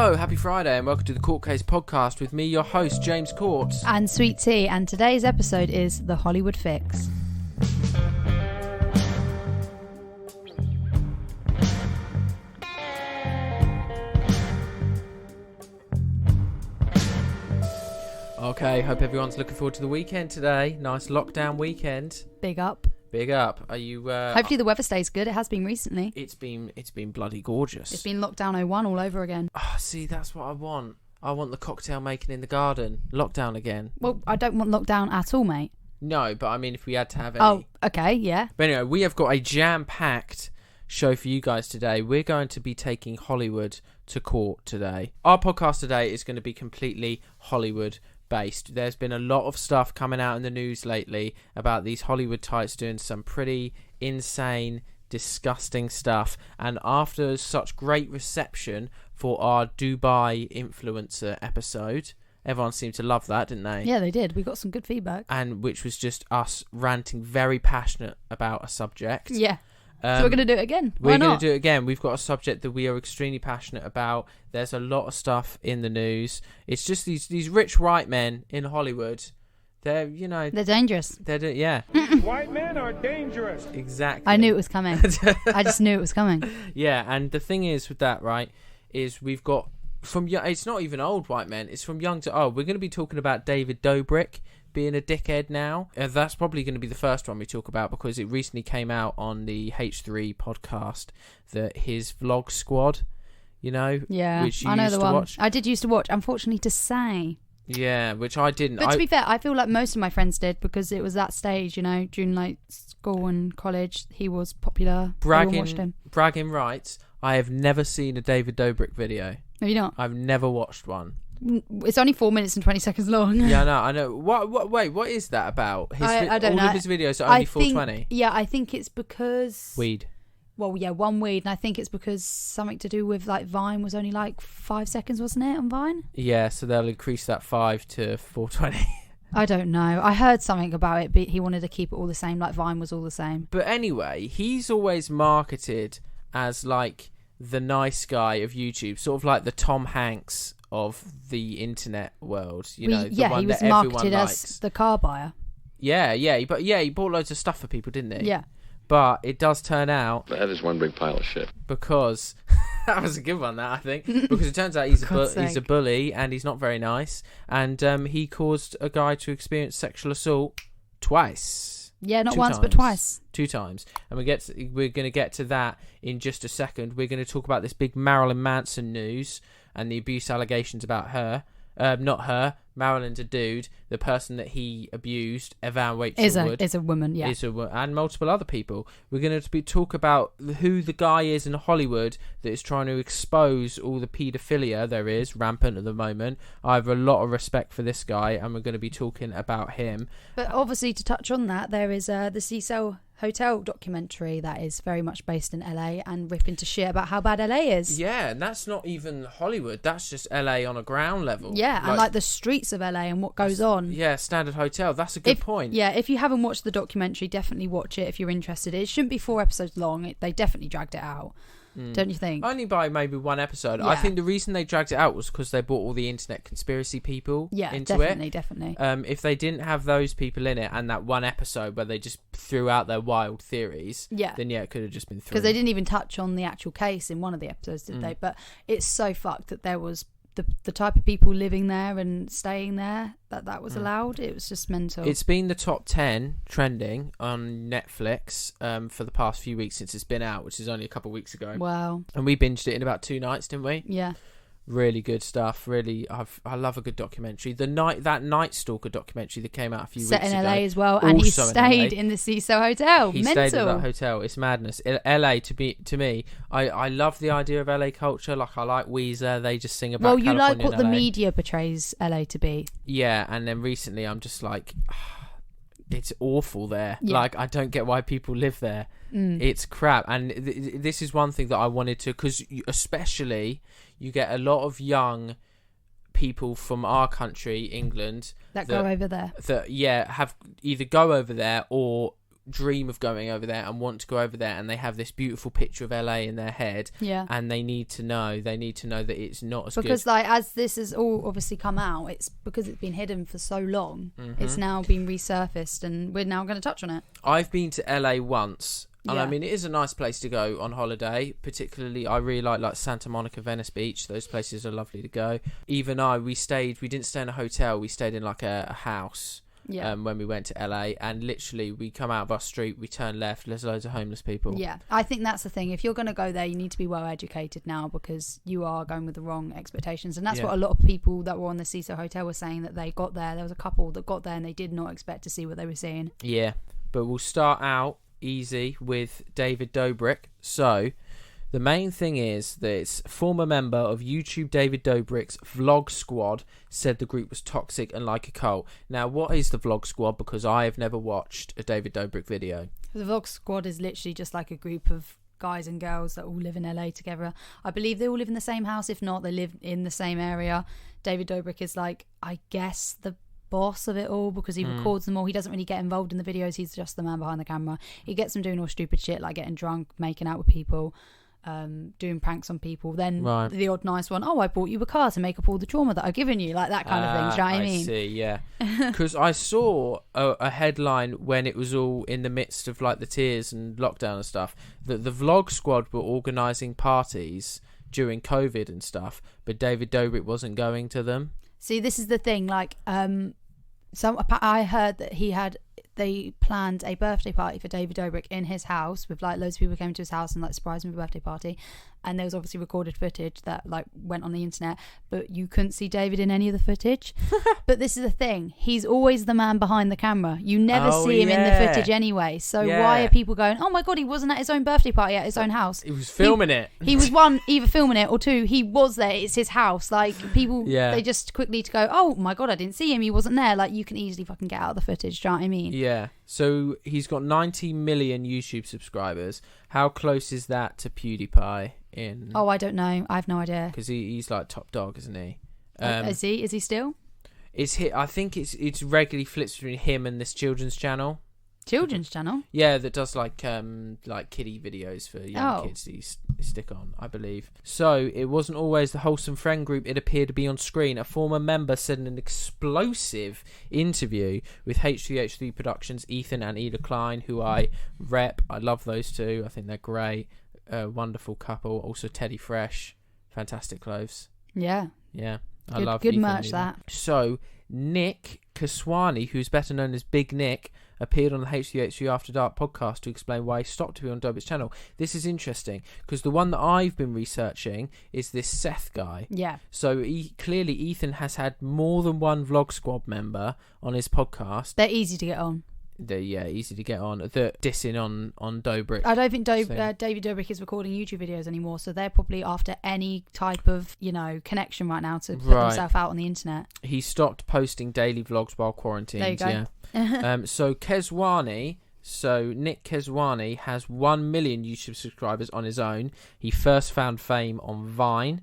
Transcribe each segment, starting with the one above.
Hello, happy Friday and welcome to the Court Case Podcast with me, your host, James Court. And Sweet Tea, and today's episode is The Hollywood Fix. Okay, hope everyone's looking forward to the weekend today. Nice lockdown weekend. Big up. Big up. Are you... Hopefully the weather stays good. It has been recently. It's been bloody gorgeous. It's been lockdown 01 all over again. Oh, see, that's what I want. I want the cocktail making in the garden. Lockdown again. Well, I don't want lockdown at all, mate. No, but I mean, if we had to have any... Oh, okay, yeah. But anyway, we have got a jam-packed show for you guys today. We're going to be taking Hollywood to court today. Our podcast today is going to be completely Hollywood based. There's been a lot of stuff coming out in the news lately about these Hollywood types doing some pretty insane, disgusting stuff. And after such great reception for our Dubai influencer episode, everyone seemed to love that, didn't they? Yeah, they did. We got some good feedback. And which was just us ranting very passionate about a subject. Yeah. So we're going to do it again. We're going to do it again. We've got a subject that we are extremely passionate about. There's a lot of stuff in the news. It's just these rich white men in Hollywood. They're dangerous. Yeah. White men are dangerous. Exactly. I knew it was coming. I just knew it was coming. Yeah, and the thing is with that, right, is we've got it's not even old white men. It's from young to old. We're going to be talking about David Dobrik being a dickhead now. That's probably going to be the first one we talk about because it recently came out on the H3 podcast that his vlog squad, yeah, which you I know used the to one. watch. I did used to watch, unfortunately to say. Yeah, which I didn't. But to be fair, I feel like most of my friends did because it was that stage, during like school and college, he was popular. Everyone watched him. Bragging rights, I have never seen a David Dobrik video. Have you not? I've never watched one. It's only 4 minutes and 20 seconds long. Yeah, I know. Wait, what is that about? I don't know. All of his videos are only 4:20. Yeah, I think it's because... Weed. Well, yeah, one weed, and I think it's because something to do with, like, Vine was only, like, 5 seconds, wasn't it, on Vine? Yeah, so they'll increase that 5 to 4:20. I don't know. I heard something about it, but he wanted to keep it all the same, like Vine was all the same. But anyway, he's always marketed as, like, the nice guy of YouTube, sort of like the Tom Hanks of the internet world, the one he was that everyone marketed likes. as the car buyer. Yeah, but he bought loads of stuff for people, didn't he? Yeah. But it does turn out that is one big pile of shit. Because that was a good one, that I think. Because it turns out he's a bully and he's not very nice, and he caused a guy to experience sexual assault twice. Yeah, not 2 once, times. but twice. 2 times. And we're going to get to that in just a second. We're going to talk about this big Marilyn Manson news and the abuse allegations about her. Not her. Marilyn's a dude. The person that he abused, Evan Waitsel is a woman, yeah. And multiple other people. We're going to talk about who the guy is in Hollywood that is trying to expose all the paedophilia there is, rampant at the moment. I have a lot of respect for this guy, and we're going to be talking about him. But obviously, to touch on that, there is the Cecil Hotel documentary that is very much based in LA and ripping to shit about how bad LA is. Yeah, and that's not even Hollywood. That's just LA on a ground level. Yeah, and like the streets of LA and what goes on. Yeah, Standard Hotel. That's a good point. Yeah, if you haven't watched the documentary, definitely watch it if you're interested. It shouldn't be 4 episodes long. They definitely dragged it out. Don't you think? Only by maybe 1 episode. Yeah. I think the reason they dragged it out was because they brought all the internet conspiracy people into it. Definitely. If they didn't have those people in it and that 1 episode where they just threw out their wild theories, then it could have just been 3. Because they didn't even touch on the actual case in one of the episodes, did they? But it's so fucked that there was the type of people living there and staying there that was allowed. It was just mental. It's been the top 10 trending on Netflix for the past few weeks since it's been out, which is only a couple of weeks ago. Wow. And we binged it in about 2 nights, didn't we? Yeah. Really good stuff. Really, I love a good documentary. That Night Stalker documentary that came out a few weeks ago. Set in LA as well, and he stayed in the Cecil Hotel. He stayed in that hotel. It's madness. LA to me, I love the idea of LA culture. Like I like Weezer. They just sing about. Well, you like what the LA. media portrays LA to be. Yeah, and then recently I'm just like, it's awful there. Yeah. Like I don't get why people live there. It's crap. And this is one thing that I wanted to, because especially you get a lot of young people from our country, England, that go over there. That have either go over there or dream of going over there and want to go over there, and they have this beautiful picture of LA in their head, and they need to know that it's not as good. Because like, as this has all obviously come out, it's because it's been hidden for so long, it's now been resurfaced, and we're now going to touch on it. I've been to LA once, and I mean, it is a nice place to go on holiday. Particularly, I really like Santa Monica, Venice Beach. Those places are lovely to go. We didn't stay in a hotel, we stayed in like a house. When we went to LA, and literally we come out of our street, we turn left, there's loads of homeless people. I think that's the thing. If you're going to go there, you need to be well educated now, because you are going with the wrong expectations, and that's what a lot of people that were on the Cecil Hotel were saying, that they got there was a couple that got there and they did not expect to see what they were seeing. But we'll start out easy with David Dobrik. So the main thing is that it's former member of YouTube David Dobrik's Vlog Squad said the group was toxic and like a cult. Now, what is the Vlog Squad? Because I have never watched a David Dobrik video. The Vlog Squad is literally just like a group of guys and girls that all live in LA together. I believe they all live in the same house. If not, they live in the same area. David Dobrik is like, I guess, the boss of it all, because he records them all. He doesn't really get involved in the videos. He's just the man behind the camera. He gets them doing all stupid shit, like getting drunk, making out with people, doing pranks on people. Then the odd nice one, I bought you a car to make up all the trauma that I've given you, like that kind of thing. Do you know what I mean? I see, yeah. Because I saw a headline when it was all in the midst of like the tears and lockdown and stuff, that the Vlog Squad were organising parties during COVID and stuff, but David Dobrik wasn't going to them. See, this is the thing, like, I heard that they planned a birthday party for David Dobrik in his house, with like loads of people came to his house and like surprised him with a birthday party, and there was obviously recorded footage that like went on the internet, but you couldn't see David in any of the footage. But this is the thing, he's always the man behind the camera. You never see him in the footage anyway, so why are people going, oh my god, he wasn't at his own birthday party at his own house? He was filming it. He was one, either filming it, or two, he was there, it's his house. Like, people they just quickly to go, oh my god, I didn't see him, he wasn't there. Like, you can easily fucking get out of the footage. Do you know what I mean? So he's got 90 million YouTube subscribers. How close is that to PewDiePie in... Oh, I don't know. I have no idea. Because he's like top dog, isn't he? Is he? Is he still? I think it's regularly flips between him and this children's channel. Children's channel? Yeah, that does like kiddie videos for young kids that you stick on, I believe. So it wasn't always the wholesome friend group it appeared to be on screen. A former member said in an explosive interview with H3H3 Productions, Ethan and Eda Klein, who I rep. I love those two. I think they're great. Wonderful couple. Also Teddy Fresh. Fantastic clothes. Yeah. I love good Ethan merch, that. So Nick Kaswani, who's better known as Big Nick, appeared on the H3H3 After Dark podcast to explain why he stopped to be on Dobrik's channel. This is interesting, because the one that I've been researching is this Seth guy. Yeah. So clearly Ethan has had more than one Vlog Squad member on his podcast. They're easy to get on. They're easy to get on. They're dissing on Dobrik. I don't think David Dobrik is recording YouTube videos anymore, so they're probably after any type of connection right now to put themselves out on the internet. He stopped posting daily vlogs while quarantined. There you go. So Keswani, Nick Keswani has 1 million YouTube subscribers on his own. He first found fame on Vine,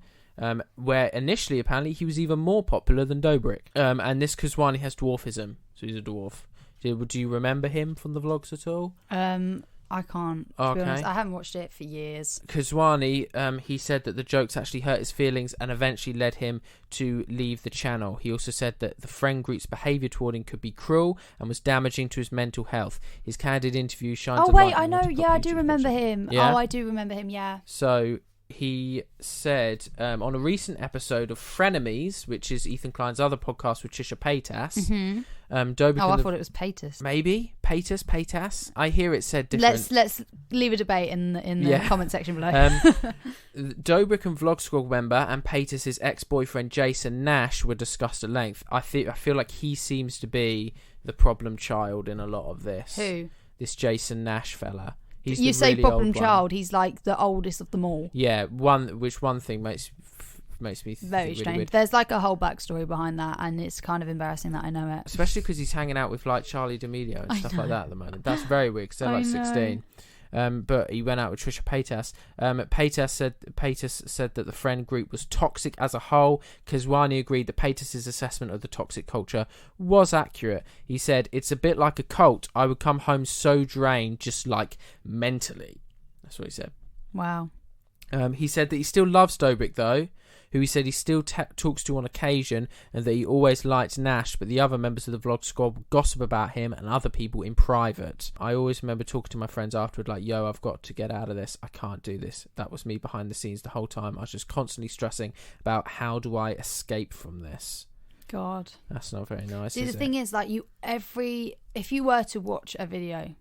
where initially apparently he was even more popular than Dobrik. And this Keswani has dwarfism, so he's a dwarf. Do you remember him from the vlogs at all? I can't, to be honest. I haven't watched it for years. Keswani, he said that the jokes actually hurt his feelings and eventually led him to leave the channel. He also said that the friend group's behaviour toward him could be cruel and was damaging to his mental health. His candid interview shines a light. Oh wait, I know. Yeah, I do remember him. Yeah? Oh, I do remember him. Yeah. So he said on a recent episode of Frenemies, which is Ethan Klein's other podcast with Trisha Paytas. Dobrik I thought it was Paytas. Maybe Paytas. I hear it said different. Let's leave a debate in the comment section below. Dobrik and Vlog Squad member and Paytas' ex-boyfriend Jason Nash were discussed at length. I feel like he seems to be the problem child in a lot of this. Who? This Jason Nash fella. You say really problem child, he's like the oldest of them all. Yeah, one thing makes me very really strange. weird. There's like a whole backstory behind that, and it's kind of embarrassing that I know it. Especially because he's hanging out with like Charlie D'Amelio and stuff like that at the moment. That's very weird because they're like 16. but he went out with Trisha Paytas. Paytas said that the friend group was toxic as a whole. Keswani agreed that Paytas' assessment of the toxic culture was accurate. He said, "It's a bit like a cult. I would come home so drained, just like mentally." That's what he said. Wow. He said that he still loves Dobrik, though, who he said he still talks to on occasion, and that he always liked Nash, but the other members of the vlog squad would gossip about him and other people in private. "I always remember talking to my friends afterward like, yo, I've got to get out of this. I can't do this." That was me behind the scenes the whole time. I was just constantly stressing about how do I escape from this. God. That's not very nice, See, is the it? thing is, like, if you were to watch a video,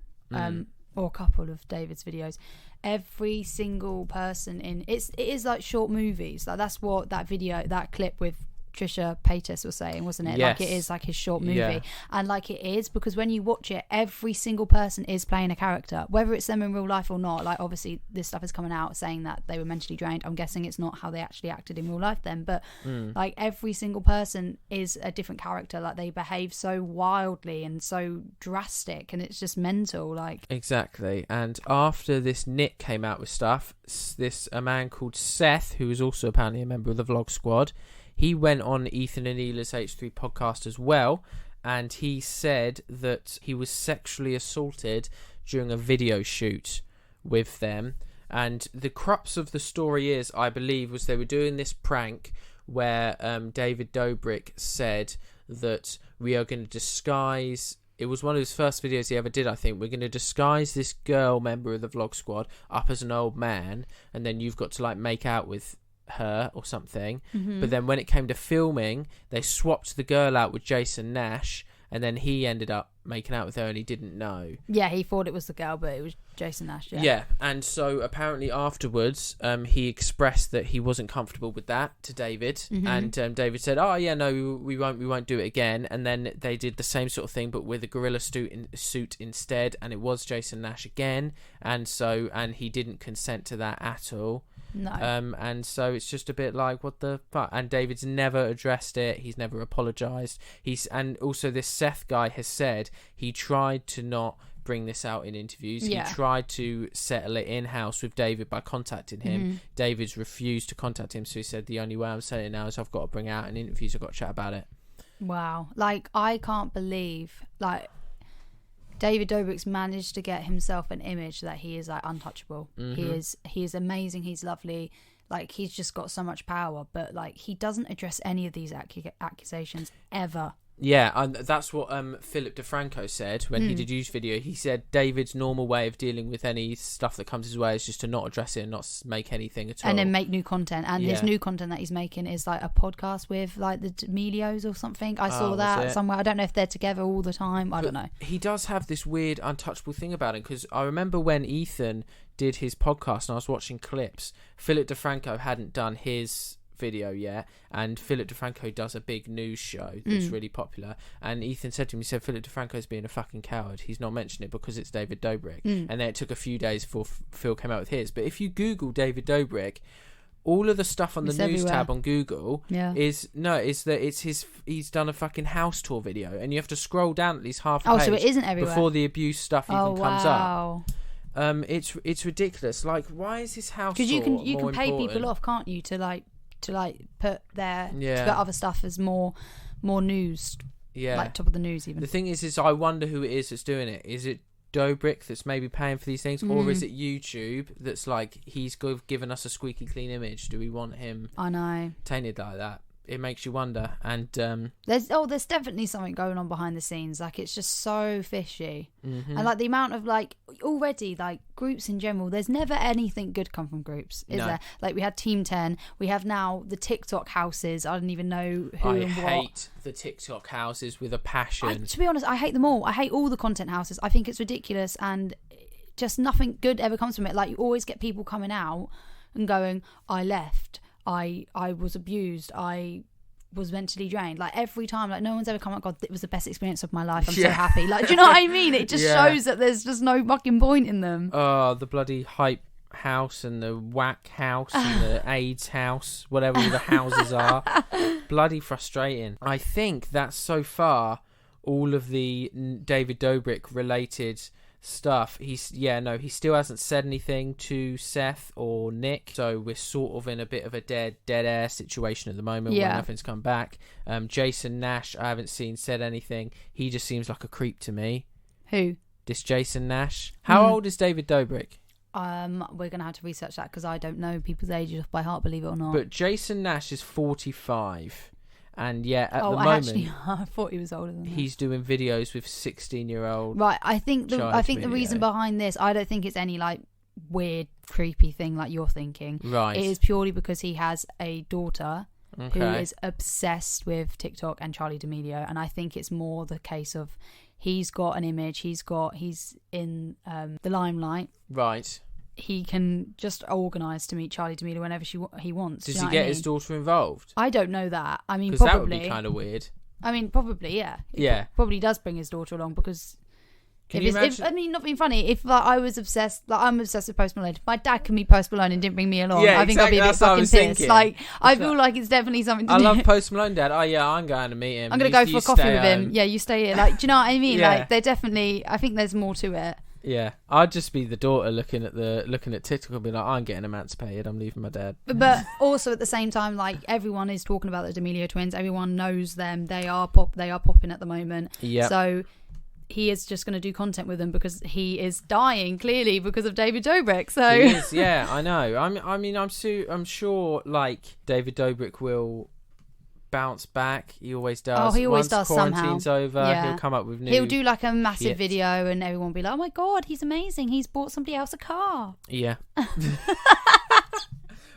or a couple of David's videos, every single person it is like short movies. Like, that's what that clip with Trisha Paytas was saying, wasn't it? Yes. Like, it is like his short movie. Yeah. And like, it is, because when you watch it, every single person is playing a character, whether it's them in real life or not. Like, obviously this stuff is coming out saying that they were mentally drained. I'm guessing it's not how they actually acted in real life then, but like, every single person is a different character. Like, they behave so wildly and so drastic, and it's just mental. Like, Exactly. And after this, Nick came out with stuff. A man called Seth, who was also apparently a member of the vlog squad, he went on Ethan and Ela's H3 podcast as well, and he said that he was sexually assaulted during a video shoot with them. And the crux of the story is, I believe, was they were doing this prank where David Dobrik said that we are going to disguise... It was one of his first videos he ever did, I think. We're going to disguise this girl member of the vlog squad up as an old man, and then you've got to, like, make out with her or something. But then when it came to filming, they swapped the girl out with Jason Nash, and then he ended up making out with her and he didn't know. yeah, he thought it was the girl, but it was Jason Nash. Yeah, and so apparently afterwards he expressed that he wasn't comfortable with that to David, and David said, "Oh yeah, no, we won't do it again." And then they did the same sort of thing but with a gorilla suit instead, and it was Jason Nash again, and he didn't consent to that at all. No. And so it's just a bit like, what the fuck? And David's never addressed it. He's never apologised. And also this Seth guy has said he tried to not bring this out in interviews. Yeah. He tried to settle it in-house with David by contacting him. David's refused to contact him, so he said, the only way I'm saying it now is I've got to bring it out in interviews. I've got to chat about it. Wow. Like, I can't believe, like, David Dobrik's managed to get himself an image that he is, like, untouchable. He is amazing. He's lovely. Like, he's just got so much power, but, like, he doesn't address any of these accusations ever. Yeah, and that's what Philip DeFranco said when he did his video. He said David's normal way of dealing with any stuff that comes his way is just to not address it and not make anything at all. And then make new content. And his new content that he's making is like a podcast with like the D'Amelios or something. I saw that somewhere. I don't know if they're together all the time. I don't know. He does have this weird untouchable thing about him, because I remember when Ethan did his podcast and I was watching clips, Philip DeFranco hadn't done his video yet, and Philip DeFranco does a big news show that's really popular, and Ethan said to him, he said, Philip DeFranco's being a fucking coward, he's not mentioning it because it's David Dobrik. And then it took a few days before Phil came out with his. But if you Google David Dobrik, all of the stuff on the news tab on Google he's done a fucking house tour video, and you have to scroll down at least half a page so it isn't everywhere before the abuse stuff even comes up. It's ridiculous. Like, why is his house tour because you can pay important? people off, can't you, to put their to put other stuff as more news, like top of the news even. The thing is I wonder who it is that's doing it. Is it Dobrik that's maybe paying for these things, or is it YouTube that's like, he's given us a squeaky clean image? Do we want him tainted like that? It makes you wonder. And there's definitely something going on behind the scenes. Like, it's just so fishy. And like the amount of, like, already, like, groups in general, there's never anything good come from groups, is there? Like, we had Team 10, we have now the TikTok houses. I don't even know who and what. I hate the TikTok houses with a passion. To be honest, I hate them all. I hate all the content houses. I think it's ridiculous, and just nothing good ever comes from it. Like, you always get people coming out and going, I left, I was abused, I was mentally drained. Like, every time, like, no one's ever come up, God, it was the best experience of my life, I'm so happy. Like, do you know what I mean? It just shows that there's just no fucking point in them. Oh, the bloody hype house and the whack house and the AIDS house, whatever the houses are. Bloody frustrating. I think that's so far all of the David Dobrik related stuff. He still hasn't said anything to Seth or Nick, so we're sort of in a bit of a dead air situation at the moment where nothing's come back. Jason Nash, I haven't seen said anything. He just seems like a creep to me. Who? This Jason Nash. How old is David Dobrik? We're gonna have to research that because I don't know people's ages by heart, believe it or not. But Jason Nash is 45. And at the moment, actually, I thought he was older than that. He's doing videos with 16-year-old. Right, I think the reason behind this, I don't think it's any like weird, creepy thing like you're thinking. Right, it is purely because he has a daughter who is obsessed with TikTok and Charli D'Amelio, and I think it's more the case of he's got an image, he's in the limelight. Right. He can just organise to meet Charli D'Amelio whenever he wants. Does he get his daughter involved? I don't know that. I mean, because probably. That would be kind of weird. I mean, probably, yeah. Yeah. Probably does bring his daughter along because... I mean, not being funny, if I was obsessed... Like, I'm obsessed with Post Malone. If my dad can meet Post Malone and didn't bring me along, I think I'd be a bit fucking pissed. Like, I feel like it's definitely something to do. I love Post Malone, Dad. Oh, yeah, I'm going to meet him. I'm going to go for a coffee with him. Yeah, you stay here. Like, do you know what I mean? Like, they're definitely... I think there's more to it. Yeah, I'd just be the daughter looking at TikTok and be like, I'm getting emancipated. I'm leaving my dad. But also at the same time, like everyone is talking about the D'Amelio twins. Everyone knows them. They are popping at the moment. Yeah. So he is just going to do content with them because he is dying clearly because of David Dobrik. So he is. Yeah, I know. I'm sure like David Dobrik will bounce back. He always does. Oh, he always does somehow. Once quarantine's over, he'll come up with new... He'll do like a massive shit. video and everyone will be like, oh my God, he's amazing. He's bought somebody else a car. Yeah.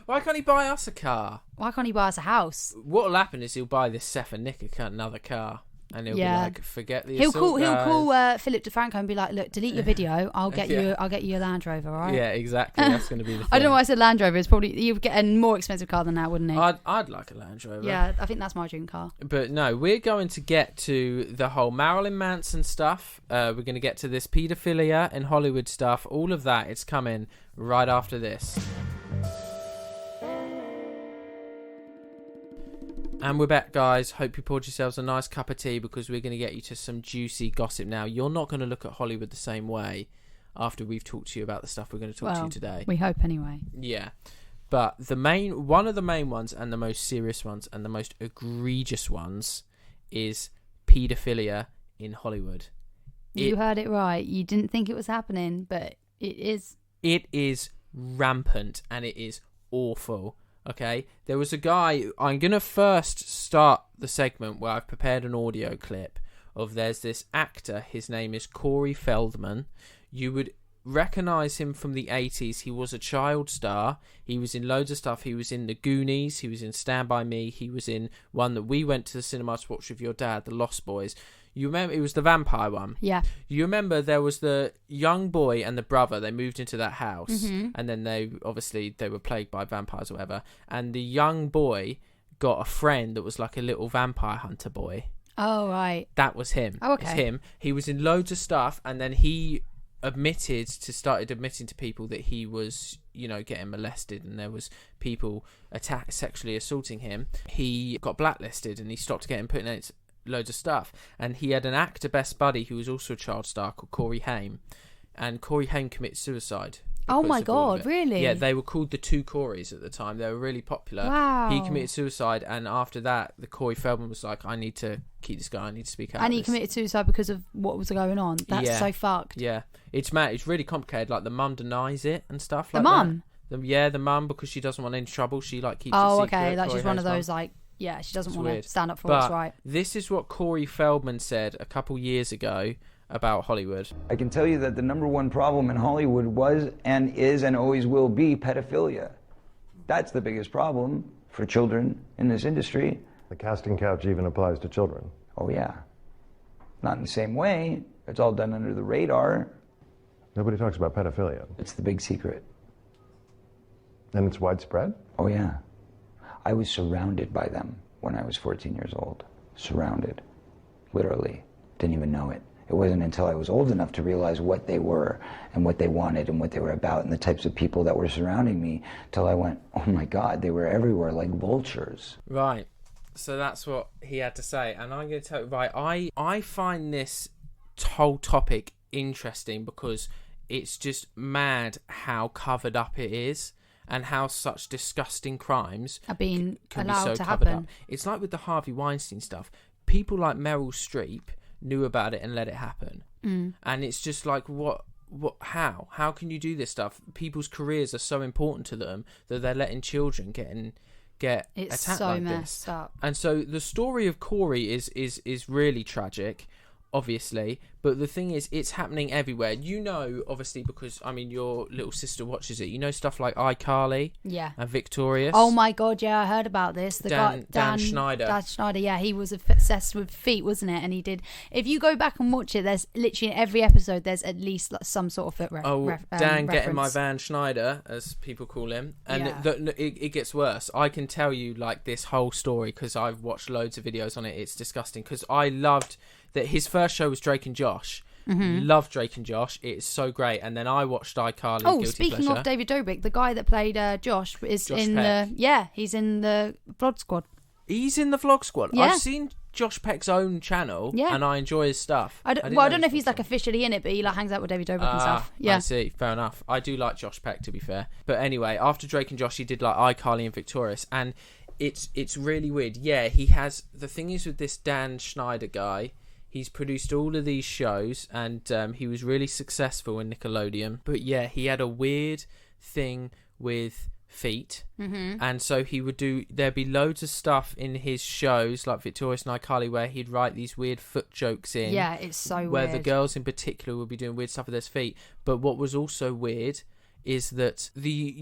Why can't he buy us a car? Why can't he buy us a house? What'll happen is he'll buy this Seth and Nick another car. And he'll be like, forget the He'll assault, call Philip DeFranco and be like, look, delete your video. I'll get you a Land Rover, all right? Yeah, exactly. That's going to be the thing. I don't know why I said Land Rover. It's probably you'd get a more expensive car than that, wouldn't it? I'd like a Land Rover. Yeah, I think that's my dream car. But no, we're going to get to the whole Marilyn Manson stuff. We're going to get to this pedophilia and Hollywood stuff. All of that, it's coming right after this. And we're back, guys. Hope you poured yourselves a nice cup of tea because we're going to get you to some juicy gossip now. You're not going to look at Hollywood the same way after we've talked to you about the stuff we're going to talk to you today. We hope anyway. Yeah. But one of the main ones and the most serious ones and the most egregious ones is paedophilia in Hollywood. You heard it right. You didn't think it was happening, but it is. It is rampant and it is awful. Okay, there was a guy... I'm going to first start the segment where I've prepared an audio clip of there's this actor. His name is Corey Feldman. You would recognise him from the 80s. He was a child star. He was in loads of stuff. He was in The Goonies. He was in Stand By Me. He was in one that we went to the cinema to watch with your dad, The Lost Boys. You remember it was the vampire one? Yeah. You remember there was the young boy and the brother. They moved into that house, and then they were plagued by vampires or whatever. And the young boy got a friend that was like a little vampire hunter boy. Oh right. That was him. Oh, okay. It's him. He was in loads of stuff, and then he started admitting to people that he was, getting molested, and there was people sexually assaulting him. He got blacklisted, and he stopped getting put in loads of stuff. And he had an actor best buddy who was also a child star called Corey Haim, and Corey Haim committed suicide. Oh my God, really? Yeah, they were called the two Coreys at the time. They were really popular. Wow. He committed suicide, and after that, the Corey Feldman was like, I need to keep this guy, I need to speak out. And he committed suicide because of what was going on. That's so fucked. Yeah. It's mad. It's really complicated. Like, the mum denies it and stuff like that. The mum? The mum, because she doesn't want any trouble. She, keeps it secret. Oh, okay. That's just one of those, she doesn't want to stand up for what's right. This is what Corey Feldman said a couple years ago about Hollywood. I can tell you that the number one problem in Hollywood was and is and always will be pedophilia. That's the biggest problem for children in this industry. The casting couch even applies to children. Oh yeah. Not in the same way. It's all done under the radar. Nobody talks about pedophilia. It's the big secret. And it's widespread? Oh yeah. I was surrounded by them when I was 14 years old. Surrounded. Literally. Didn't even know it. It wasn't until I was old enough to realize what they were and what they wanted and what they were about and the types of people that were surrounding me till I went, oh my God, they were everywhere like vultures. Right. So that's what he had to say. And I'm going to tell you, right, I find this whole topic interesting because it's just mad how covered up it is and how such disgusting crimes are being can allowed be so to covered happen. up. It's like with the Harvey Weinstein stuff. People like Meryl Streep knew about it and let it happen. And it's just like, how can you do this stuff? People's careers are so important to them that they're letting children get It's attacked so like messed this. up. And so the story of Corey is really tragic, obviously, but the thing is, it's happening everywhere. You know, obviously, because I mean, your little sister watches it. You know stuff like iCarly, Yeah. and Victorious. Oh my god, yeah, I heard about this. The guy, Dan Schneider. Dan Schneider, yeah, he was obsessed with feet, wasn't it? And he did. If you go back and watch it, there's literally in every episode, there's at least like, some sort of foot Dan getting my reference. Van Schneider, as people call him, and Yeah. it gets worse. I can tell you like this whole story because I've watched loads of videos on it. It's disgusting because I loved that his first show was Drake and Josh. Loved Drake and Josh. It's so great. And then I watched iCarly. Oh, Guilty speaking Pleasure. of David Dobrik, the guy that played Josh is Josh in Peck. he's in the Vlog Squad. He's in the Vlog Squad. Yeah. I've seen Josh Peck's own channel, Yeah. and I enjoy his stuff. I don't know if he's like officially in it, but he like hangs out with David Dobrik and stuff. Yeah. I see. Fair enough. I do like Josh Peck, to be fair. But anyway, after Drake and Josh, he did like iCarly and Victorious, and it's really weird. Yeah, he has. The thing is with this Dan Schneider guy, he's produced all of these shows, and he was really successful in Nickelodeon. But yeah, he had a weird thing with feet, and so he would there'd be loads of stuff in his shows like Victorious and iCarly where he'd write these weird foot jokes in. Yeah, it's so where weird. the girls in particular would be doing weird stuff with their feet. But what was also weird is that the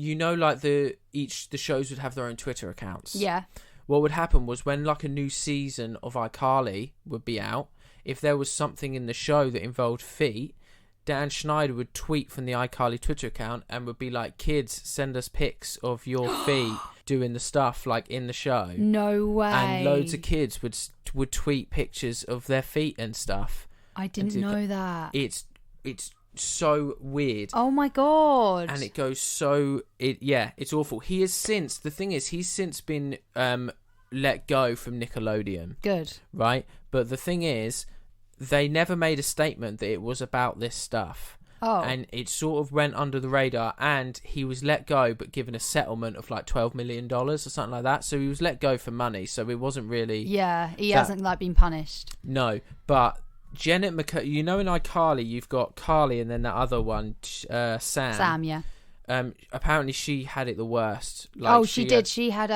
shows would have their own Twitter accounts. Yeah. What would happen was when like a new season of iCarly would be out, if there was something in the show that involved feet, Dan Schneider would tweet from the iCarly Twitter account and would be like, kids, send us pics of your feet doing the stuff like in the show. No way. And loads of kids would tweet pictures of their feet and stuff. I didn't know that. It's so weird. Oh my god. And it goes it's awful. He's since been let go from Nickelodeon. Good. Right? But the thing is, they never made a statement that it was about this stuff. Oh. And it sort of went under the radar, and he was let go but given a settlement of like $12 million or something like that. So he was let go for money, so it wasn't really... Yeah, he hasn't like been punished. No, but Janet McCurdy, you know in iCarly you've got Carly and then that other one, Sam. Sam, yeah. Apparently she had it the worst. She did. She had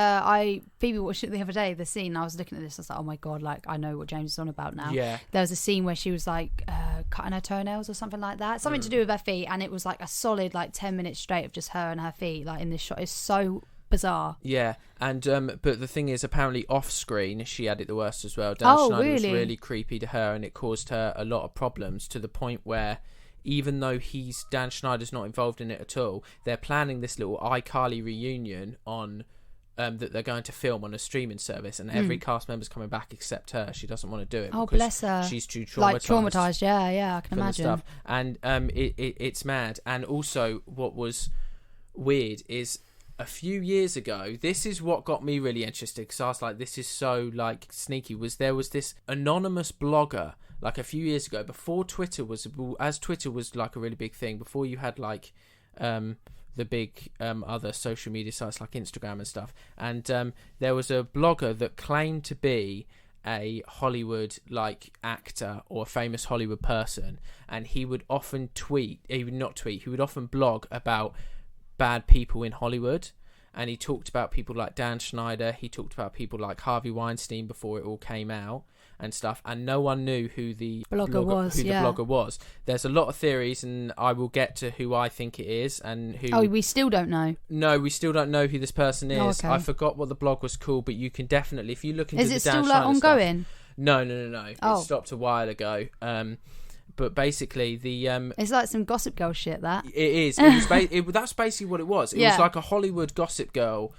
Phoebe watched it the other day, the scene. I was looking at this, I was like, oh my god, like I know what James is on about now. Yeah. There was a scene where she was like cutting her toenails or something like that. Something to do with her feet, and it was like a solid like 10 minutes straight of just her and her feet, like in this shot. It's so bizarre. Yeah, and but the thing is, apparently off screen she had it the worst as well. Dan Schneider was really creepy to her, and it caused her a lot of problems to the point where even though Dan Schneider's not involved in it at all, they're planning this little iCarly reunion on that they're going to film on a streaming service, and every cast member's coming back except her. She doesn't want to do it. Oh, because bless her. She's too traumatized. Like traumatized, yeah, I can imagine. Stuff. And it's mad. And also, what was weird is a few years ago, this is what got me really interested, because I was like, this is so like sneaky. There was this anonymous blogger like a few years ago, before Twitter was like a really big thing, before you had like the big other social media sites like Instagram and stuff, and there was a blogger that claimed to be a Hollywood like actor or a famous Hollywood person, and he would often he would often blog about bad people in Hollywood. And he talked about people like Dan Schneider, he talked about people like Harvey Weinstein before it all came out and stuff, and no one knew who the blogger was. There's a lot of theories, and I will get to who I think it is and who... Oh, we still don't know? No, we still don't know who this person is. Oh, okay. I forgot what the blog was called, but you can definitely, if you look into the Dan Is it still Schneider like ongoing stuff, No. Oh. It stopped a while ago. But basically, it's like some Gossip Girl shit. That it is. That's basically what it was. It was like a Hollywood Gossip Girl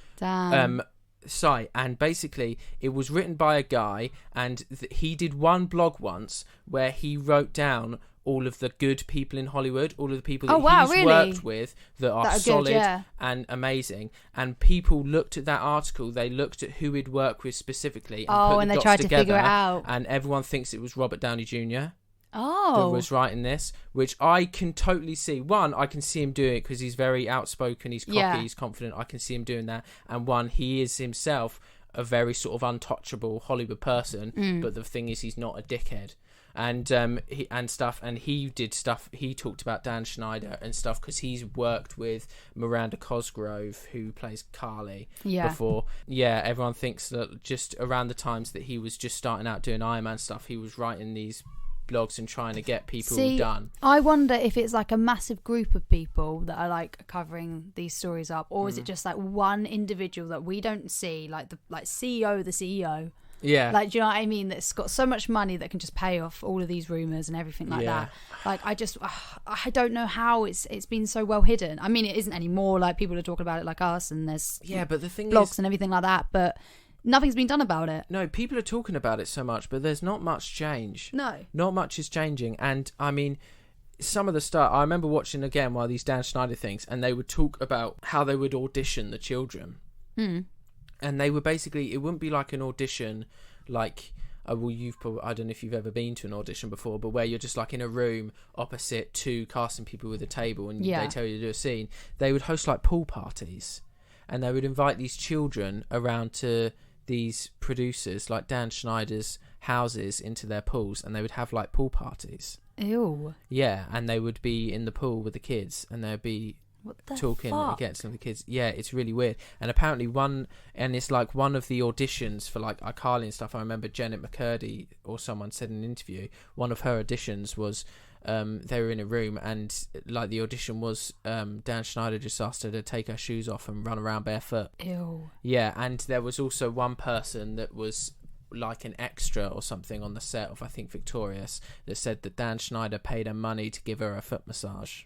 site, and basically it was written by a guy, and he did one blog once where he wrote down all of the good people in Hollywood, all of the people that he's worked with that are solid good, and amazing. And people looked at that article, they looked at who he'd worked with specifically, and put the they dots tried together, to figure it out. And everyone thinks it was Robert Downey Jr. Oh. that was writing this, which I can totally see. One, I can see him doing it because he's very outspoken, he's cocky, he's confident. I can see him doing that. And one, he is himself a very sort of untouchable Hollywood person, but the thing is, he's not a dickhead. And he did stuff. He talked about Dan Schneider and stuff because he's worked with Miranda Cosgrove, who plays Carly, before. Yeah, everyone thinks that just around the times that he was just starting out doing Iron Man stuff, he was writing these blogs and trying to get people done. I wonder if it's like a massive group of people that are like covering these stories up, or is it just like one individual that we don't see, like the CEO. Yeah. Like, do you know what I mean? That's got so much money that can just pay off all of these rumours and everything like that. Like, I don't know how it's been so well hidden. I mean, it isn't anymore. Like, people are talking about it like us, and there's but the thing blogs is, and everything like that, but nothing's been done about it. No, people are talking about it so much, but there's not much change. No. Not much is changing. And, I mean, some of the stuff, I remember watching again one of these Dan Schneider things, and they would talk about how they would audition the children. And they were basically, it wouldn't be like an audition like, I don't know if you've ever been to an audition before, but where you're just like in a room opposite two casting people with a table and they tell you to do a scene. They would host like pool parties, and they would invite these children around to these producers like Dan Schneider's houses into their pools, and they would have like pool parties. Ew. Yeah, and they would be in the pool with the kids, and they'd be talking against some of the kids. Yeah, it's really weird. And apparently it's like one of the auditions for like iCarly and stuff. I remember Janet McCurdy or someone said in an interview, one of her auditions was they were in a room, and like the audition was Dan Schneider just asked her to take her shoes off and run around barefoot. Ew. Yeah, and there was also one person that was like an extra or something on the set of, I think, Victorious, that said that Dan Schneider paid her money to give her a foot massage.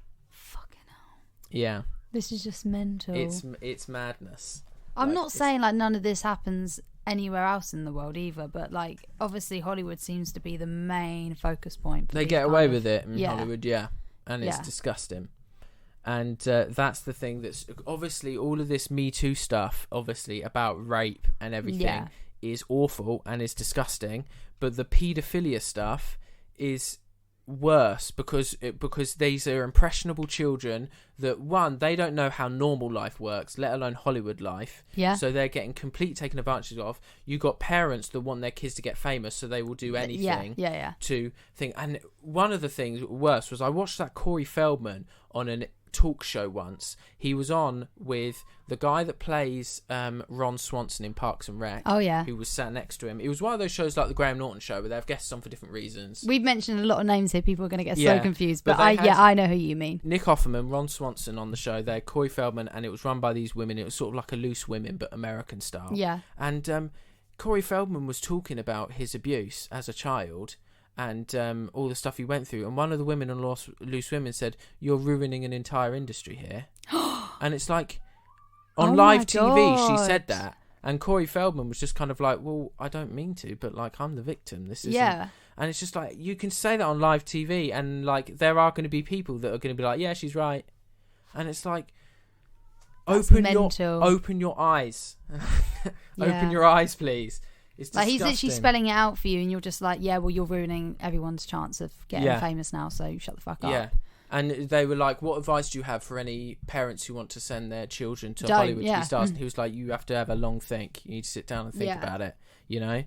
Yeah, this is just mental. It's madness. I'm not saying like none of this happens anywhere else in the world either, but like obviously Hollywood seems to be the main focus point. They get away with it in Hollywood, and it's disgusting. And that's the thing. That's obviously all of this Me Too stuff, obviously about rape and everything, is awful and is disgusting. But the paedophilia stuff is worse because these are impressionable children that, one, they don't know how normal life works, let alone Hollywood life. So they're getting completely taken advantage of. You got parents that want their kids to get famous, so they will do anything to think. And one of the things worse was I watched that Corey Feldman on a talk show once. He was on with the guy that plays Ron Swanson in Parks and Rec. Oh yeah, who was sat next to him. It was one of those shows like the Graham Norton Show where they have guests on for different reasons. We've mentioned a lot of names here. People are going to get so confused, but I know who you mean. Nick Offerman, Ron Swanson on the show there, Corey Feldman, and it was run by these women. It was sort of like a Loose Women but American style. Yeah. And Corey Feldman was talking about his abuse as a child and all the stuff he went through. And one of the women on Loose Women said, "You're ruining an entire industry here." And it's like, on live TV, she said that. And Corey Feldman was just kind of like, well, I don't mean to, but like, I'm the victim. This isn't. Yeah. And it's just like, you can say that on live TV, and like, there are going to be people that are going to be like, yeah, she's right. And it's like, open your eyes. Open your eyes, please. It's disgusting. Like, he's literally spelling it out for you, and you're just like, yeah, well, you're ruining everyone's chance of getting famous now, so shut the fuck up. Yeah. And they were like, what advice do you have for any parents who want to send their children to Hollywood to be stars? And he was like, you have to have a long think. You need to sit down and think about it, you know?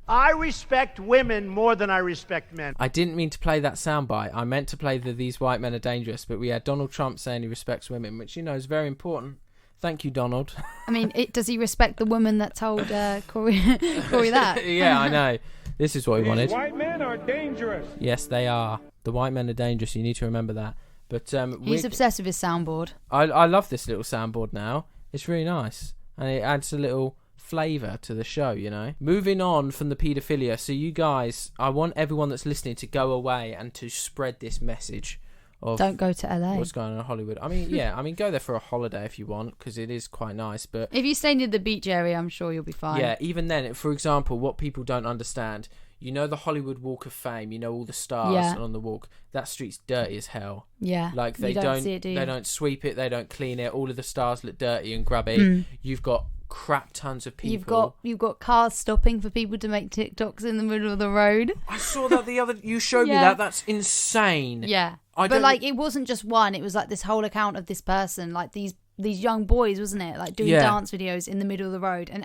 I respect women more than I respect men. I didn't mean to play that soundbite. I meant to play These White Men Are Dangerous, but we had Donald Trump saying he respects women, which, you know, is very important. Thank you, Donald. I mean, does he respect the woman that told Corey that? Yeah, I know. This is what he wanted. White men are dangerous. Yes, they are. The white men are dangerous. You need to remember that. But he's obsessed with his soundboard. I love this little soundboard now. It's really nice, and it adds a little flavour to the show, you know. Moving on from the paedophilia. So you guys, I want everyone that's listening to go away and to spread this message of don't go to LA. What's going on in Hollywood? I mean, yeah, I mean, go there for a holiday if you want, because it is quite nice. But if you stay near the beach area, I'm sure you'll be fine. Yeah, even then, for example, what people don't understand. You know the Hollywood Walk of Fame. You know all the stars on the walk. That street's dirty as hell. Yeah, like they don't see it, do you? They don't sweep it. They don't clean it. All of the stars look dirty and grubby. You've got crap tons of people. You've got cars stopping for people to make TikToks in the middle of the road. I saw that you showed me that. That's insane. Yeah. But like, it wasn't just one. It was like this whole account of this person, like these young boys, wasn't it? Like doing dance videos in the middle of the road. And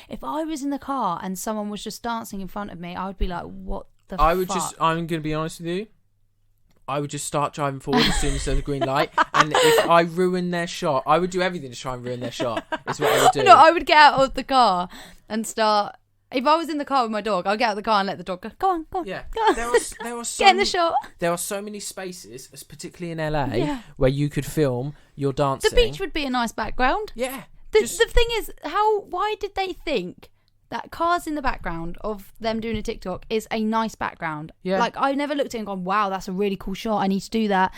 if I was in the car and someone was just dancing in front of me, I would be like, what the fuck? I'm going to be honest with you. I would just start driving forward as soon as there's a green light. And if I ruin their shot, I would do everything to try and ruin their shot. Is what I would do. No, I would get out of the car and start. If I was in the car with my dog, I'd get out of the car and let the dog go. Go on. Yeah. Go on. There was Get in the shot. There are so many spaces, particularly in LA, where you could film your dancing. The beach would be a nice background. Yeah. The thing is, why did they think that cars in the background of them doing a TikTok is a nice background? Yeah. Like, I never looked at it and gone, wow, that's a really cool shot. I need to do that.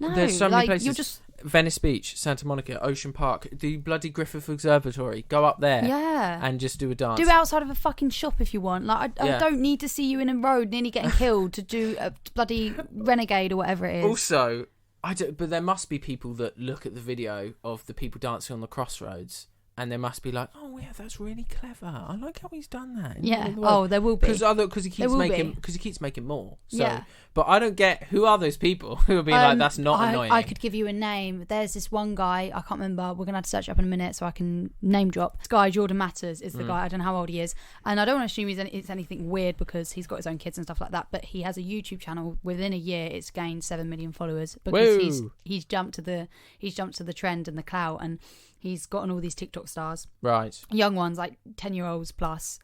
No, there's so many places. You're just... Venice Beach, Santa Monica, Ocean Park, the bloody Griffith Observatory. Go up there, and just do a dance. Do it outside of a fucking shop if you want. Like, I don't need to see you in a road nearly getting killed to do a bloody renegade or whatever it is. Also, but there must be people that look at the video of the people dancing on the crossroads. And they must be like, oh yeah, that's really clever. I like how he's done that. Yeah. Oh, there will be. Because he keeps making more. So, yeah. But I don't get who are those people who will be like, that's not annoying. I could give you a name. There's this one guy, I can't remember. We're gonna have to search it up in a minute so I can name drop. This guy, Jordan Matters, is the guy. I don't know how old he is, and I don't want to assume it's anything weird because he's got his own kids and stuff like that. But he has a YouTube channel. Within a year, it's gained 7 million followers because he's jumped to the trend and the clout and. He's gotten all these TikTok stars. Right. Young ones, like 10-year-olds plus,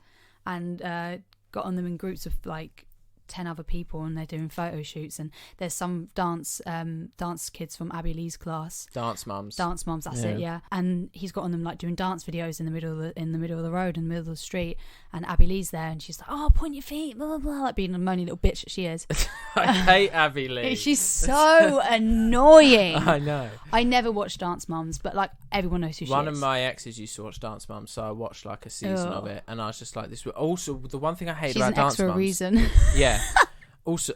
and gotten them in groups of like 10 other people, and they're doing photo shoots. And there's some dance kids from Abby Lee's class. Dance mums, that's it, yeah. And he's gotten them like doing dance videos in the middle of the road, in the middle of the street. And Abby Lee's there, and she's like, "Oh, point your feet," blah blah blah, like being a moany little bitch that she is. I hate Abby Lee. She's so annoying. I know. I never watched Dance Mums, but like everyone knows who she is. One of my exes used to watch Dance Mums, so I watched like a season of it, and I was just like, "This." Also, the one thing I hate about Dance Mums. She's an ex for a reason. Yeah. Also,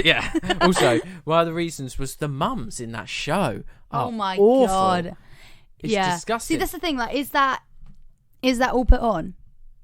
yeah. Also, one of the reasons was the mums in that show. Oh my awful. God. It's disgusting. See, that's the thing. Like, is that all put on?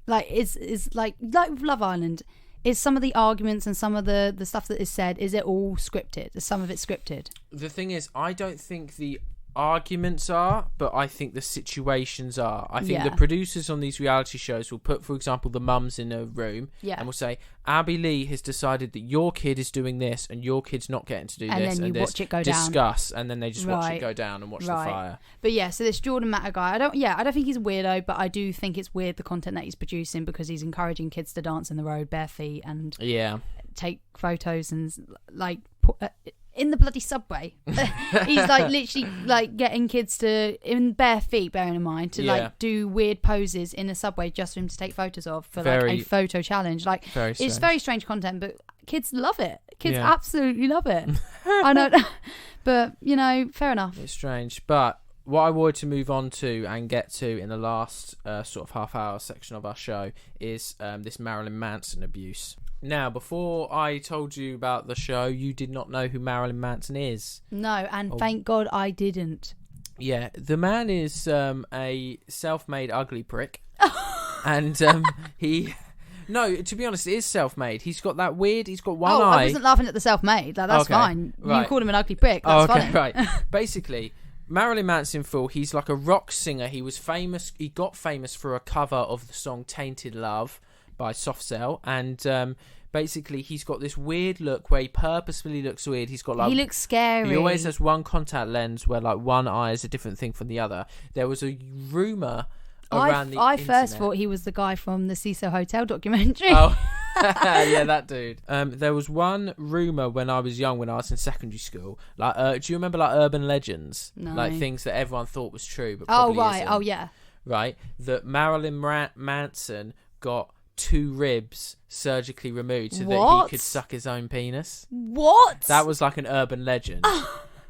Like, is like with Love Island, is some of the arguments and some of the stuff that is said, is it all scripted? Is some of it scripted? The thing is, I don't think the arguments are, but I think the situations are. I think the producers on these reality shows will put, for example, the mums in a room and will say, Abby Lee has decided that your kid is doing this and your kid's not getting to do and this. Then and you watch it go down. Discuss, and then they just watch it go down and watch the fire. But yeah, so this Jordan Matter guy, I don't think he's a weirdo, but I do think it's weird the content that he's producing because he's encouraging kids to dance in the road bare feet and take photos and like in the bloody subway. He's like literally like getting kids to, in bare feet, bearing in mind, to like do weird poses in a subway just for him to take photos of for like a photo challenge. Like, it's very strange content, but kids love it. Kids absolutely love it. I know, but you know, fair enough. It's strange, but what I wanted to move on to and get to in the last sort of half-hour section of our show is this Marilyn Manson abuse. Now, before I told you about the show, you did not know who Marilyn Manson is. No, and thank God I didn't. Yeah, the man is a self-made ugly prick. And he... No, to be honest, it is self-made. He's got that weird... He's got one eye... I wasn't laughing at the self-made. That's fine. Right. You called him an ugly prick. That's funny. Right. Basically... Marilyn Manson, he's like a rock singer. He was famous. He got famous for a cover of the song "Tainted Love" by Soft Cell, and basically he's got this weird look where he purposefully looks weird. He's got like, he looks scary. He always has one contact lens where like one eye is a different thing from the other. There was a rumor around the I internet. first thought he was the guy from the Cecil Hotel documentary. Oh. Yeah, that dude. There was one rumor when I was young, when I was in secondary school. Like, do you remember like urban legends? No. Like things that everyone thought was true, but probably isn't. Oh yeah. Right. That Marilyn Manson got 2 ribs surgically removed so that he could suck his own penis. What? That was like an urban legend.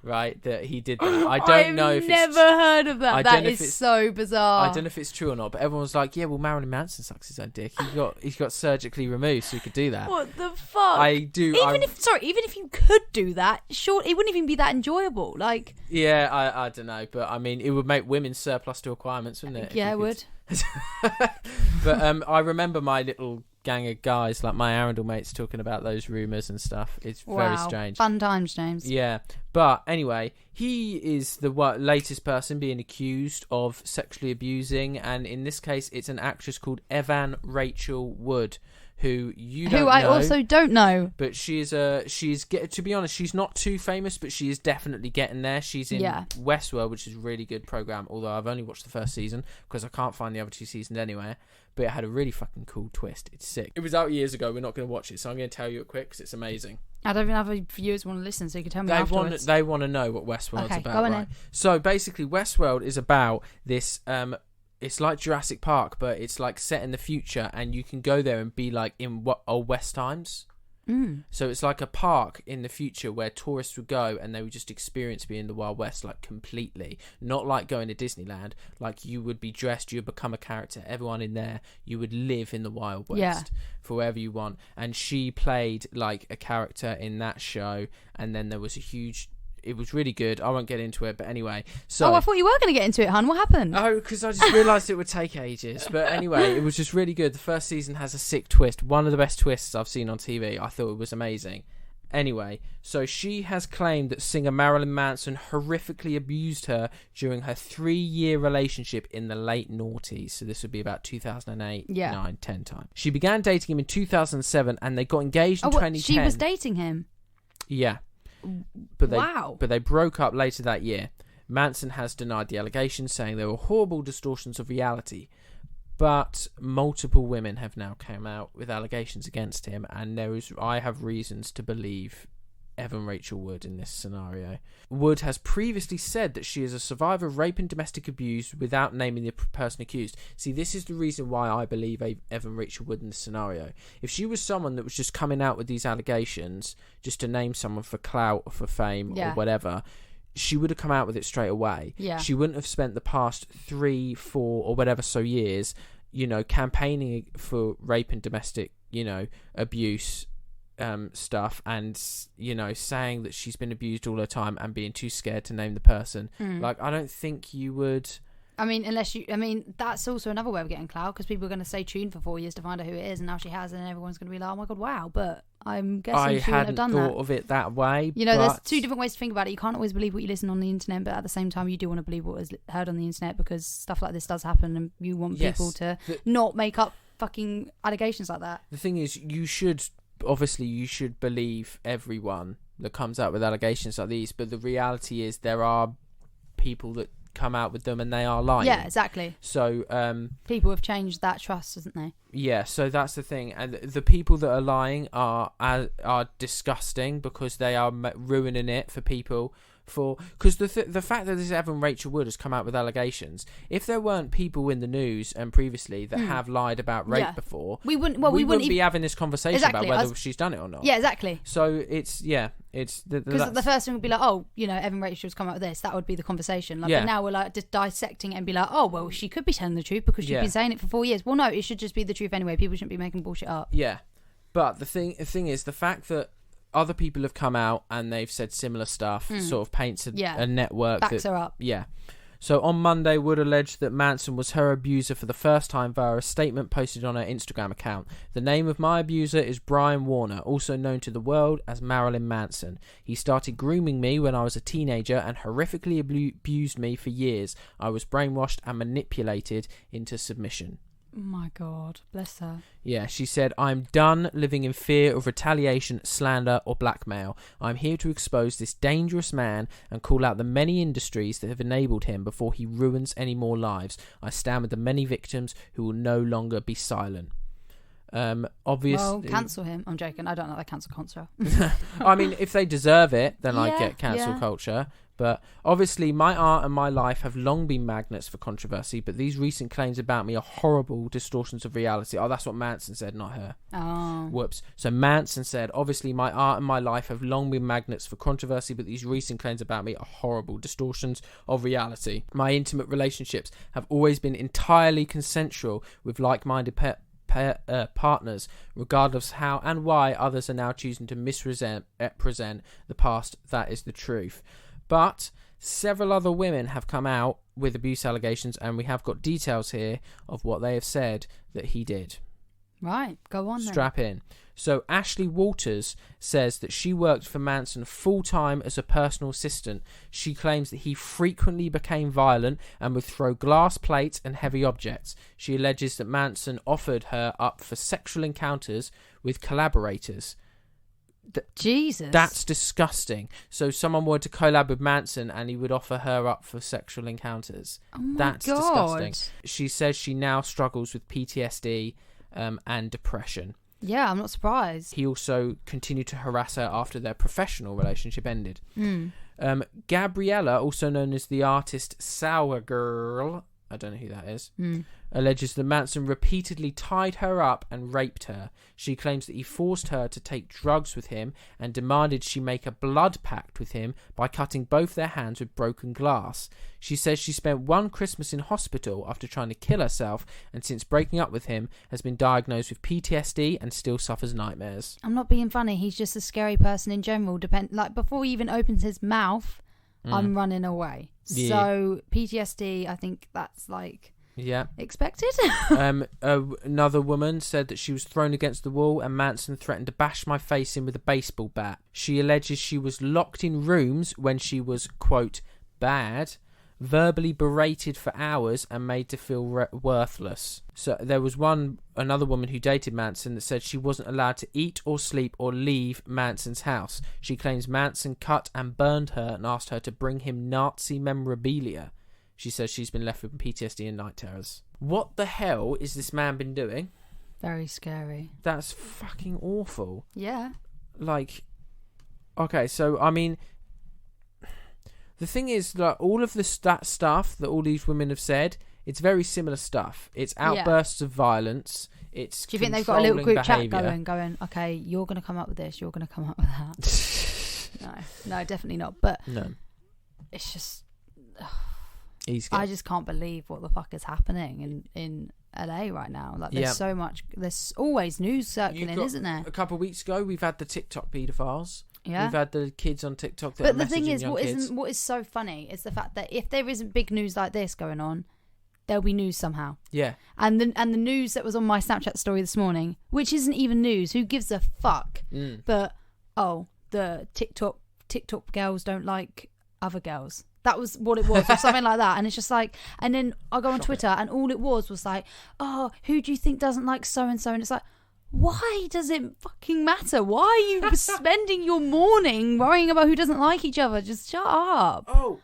right, that he did that. I don't know if I've never heard of that. That is so bizarre. I don't know if it's true or not, but everyone's like, yeah, well, Marilyn Manson sucks his own dick. He's got surgically removed, so he could do that. What the fuck? I do. Even if you could do that, sure, it wouldn't even be that enjoyable. Like, yeah, I don't know, but I mean, it would make women surplus to requirements, wouldn't it? Yeah, it would. But I remember my little gang of guys, like my Arundel mates, talking about those rumours and stuff. It's very strange. Fun times, James. Yeah, but anyway, he is the latest person being accused of sexually abusing, and in this case, it's an actress called Evan Rachel Wood, who I also don't know. But to be honest, she's not too famous, but she is definitely getting there. She's in Westworld, which is a really good program, although I've only watched the first season because I can't find the other 2 seasons anywhere. But it had a really fucking cool twist. It's sick. It was out years ago. We're not going to watch it, so I'm going to tell you it quick because it's amazing. I don't even have any viewers want to listen, so you can tell me afterwards. They want to know what Westworld's about. Go on right? So basically, Westworld is about this. It's like Jurassic Park, but it's like set in the future, and you can go there and be like in Old West times. So it's like a park in the future where tourists would go and they would just experience being in the Wild West, like completely. Not like going to Disneyland. Like you would be dressed, you would become a character. Everyone in there, you would live in the Wild West for wherever you want. And she played like a character in that show, and then there was a huge... It was really good. I won't get into it, but anyway. So, I thought you were going to get into it, hun. What happened? Oh, because I just realised it would take ages. But anyway, it was just really good. The first season has a sick twist. One of the best twists I've seen on TV. I thought it was amazing. Anyway, so she has claimed that singer Marilyn Manson horrifically abused her during her 3-year relationship in the late noughties. So this would be about 2008, 9, 10 time. She began dating him in 2007 and they got engaged in 2010. She was dating him? Yeah. But they broke up later that year. Manson has denied the allegations, saying they were horrible distortions of reality. But multiple women have now come out with allegations against him, and I have reasons to believe Evan Rachel Wood in this scenario. Wood has previously said that she is a survivor of rape and domestic abuse without naming the person accused. See, this is the reason why I believe Evan Rachel Wood in this scenario. If she was someone that was just coming out with these allegations just to name someone for clout or for fame or whatever, she would have come out with it straight away. Yeah. She wouldn't have spent the past 3, 4 or whatever so years, campaigning for rape and domestic, abuse stuff, and saying that she's been abused all the time and being too scared to name the person. Like, I don't think you would. I mean, that's also another way of getting clout, because people are going to stay tuned for 4 years to find out who it is, and now she has, and everyone's going to be like, oh my god, wow. But I'm guessing she wouldn't have done that. I hadn't thought of it that way. There's 2 different ways to think about it. You can't always believe what you listen on the internet, but at the same time, you do want to believe what is heard on the internet, because stuff like this does happen, and you want people to not make up fucking allegations like that. The thing is, you should believe everyone that comes out with allegations like these, but the reality is there are people that come out with them and they are lying. Yeah, exactly. So people have changed that trust, hasn't they? Yeah, so that's the thing, and the people that are lying are disgusting, because they are ruining it for people. Because the fact that this Evan Rachel Wood has come out with allegations, if there weren't people in the news and previously that have lied about rape before, we wouldn't be having this conversation about whether she's done it or not. Yeah, exactly. So it's because the first thing would be like, oh, Evan Rachel's come out with this. That would be the conversation. But now we're like just dissecting it and be like, oh, well, she could be telling the truth because she's been saying it for 4 years. Well, no, it should just be the truth anyway. People shouldn't be making bullshit up. Yeah, but the thing is, the fact that other people have come out and they've said similar stuff sort of paints a network. Backs her up. Yeah. So on Monday, Wood alleged that Manson was her abuser for the first time via a statement posted on her Instagram account. The name of my abuser is Brian Warner, also known to the world as Marilyn Manson. He started grooming me when I was a teenager and horrifically abused me for years. I was brainwashed and manipulated into submission. Oh my God, bless her. Yeah, she said, I'm done living in fear of retaliation, slander or blackmail. I'm here to expose this dangerous man and call out the many industries that have enabled him before he ruins any more lives. I stand with the many victims who will no longer be silent. Obviously, well, cancel him. I'm joking. I don't know that cancel culture. I mean, if they deserve it, then I get cancel culture. But obviously, my art and my life have long been magnets for controversy, but these recent claims about me are horrible distortions of reality. Oh, that's what Manson said, not her. Oh. Whoops. So Manson said, obviously, my art and my life have long been magnets for controversy, but these recent claims about me are horrible distortions of reality. My intimate relationships have always been entirely consensual with like-minded partners, regardless how and why others are now choosing to misrepresent the past. That is the truth. But several other women have come out with abuse allegations, and we have got details here of what they have said that he did. Right, go on then. Strap in. So Ashley Walters says that she worked for Manson full-time as a personal assistant. She claims that he frequently became violent and would throw glass plates and heavy objects. She alleges that Manson offered her up for sexual encounters with collaborators. Jesus. That's disgusting. So someone were to collab with Manson and he would offer her up for sexual encounters. Oh my That's God. disgusting. She says she now struggles with PTSD and depression. Yeah, I'm not surprised. He also continued to harass her after their professional relationship ended. Gabriella, also known as the artist Sour Girl, I don't know who that is, alleges that Manson repeatedly tied her up and raped her. She claims that he forced her to take drugs with him and demanded she make a blood pact with him by cutting both their hands with broken glass. She says she spent one Christmas in hospital after trying to kill herself, and since breaking up with him has been diagnosed with PTSD and still suffers nightmares. I'm not being funny. He's just a scary person in general. Like before he even opens his mouth, I'm running away. Yeah. So PTSD, I think that's like expected. Another woman said that she was thrown against the wall and Manson threatened to bash my face in with a baseball bat. She alleges she was locked in rooms when she was, quote, bad, verbally berated for hours and made to feel worthless. So there was another woman who dated Manson that said she wasn't allowed to eat or sleep or leave Manson's house. She claims Manson cut and burned her and asked her to bring him Nazi memorabilia. She says she's been left with PTSD and night terrors. What the hell is this man been doing? Very scary. That's fucking awful. Yeah. Like, okay, so I mean, the thing is that all of that stuff that all these women have said, it's very similar stuff. It's outbursts of violence. It's Do you think they've got a little group behaviour. chat going, okay, you're going to come up with this, you're going to come up with that? No, definitely not. But no, it's just, I just can't believe what the fuck is happening in LA right now. Like there's so much, there's always news circulating, isn't there? A couple of weeks ago, we've had the TikTok paedophiles. Yeah. We've had the kids on TikTok that but are the thing messaging is, young kids. what is so funny is the fact that if there isn't big news like this going on, there'll be news somehow. Yeah. And the news that was on my Snapchat story this morning, which isn't even news, who gives a fuck? But the TikTok girls don't like other girls. That was what it was, or something like that. And it's just like, and then I go on Twitter, and all it was like, oh, who do you think doesn't like so and so? And it's like, why does it fucking matter? Why are you spending your morning worrying about who doesn't like each other? Just shut up. Oh,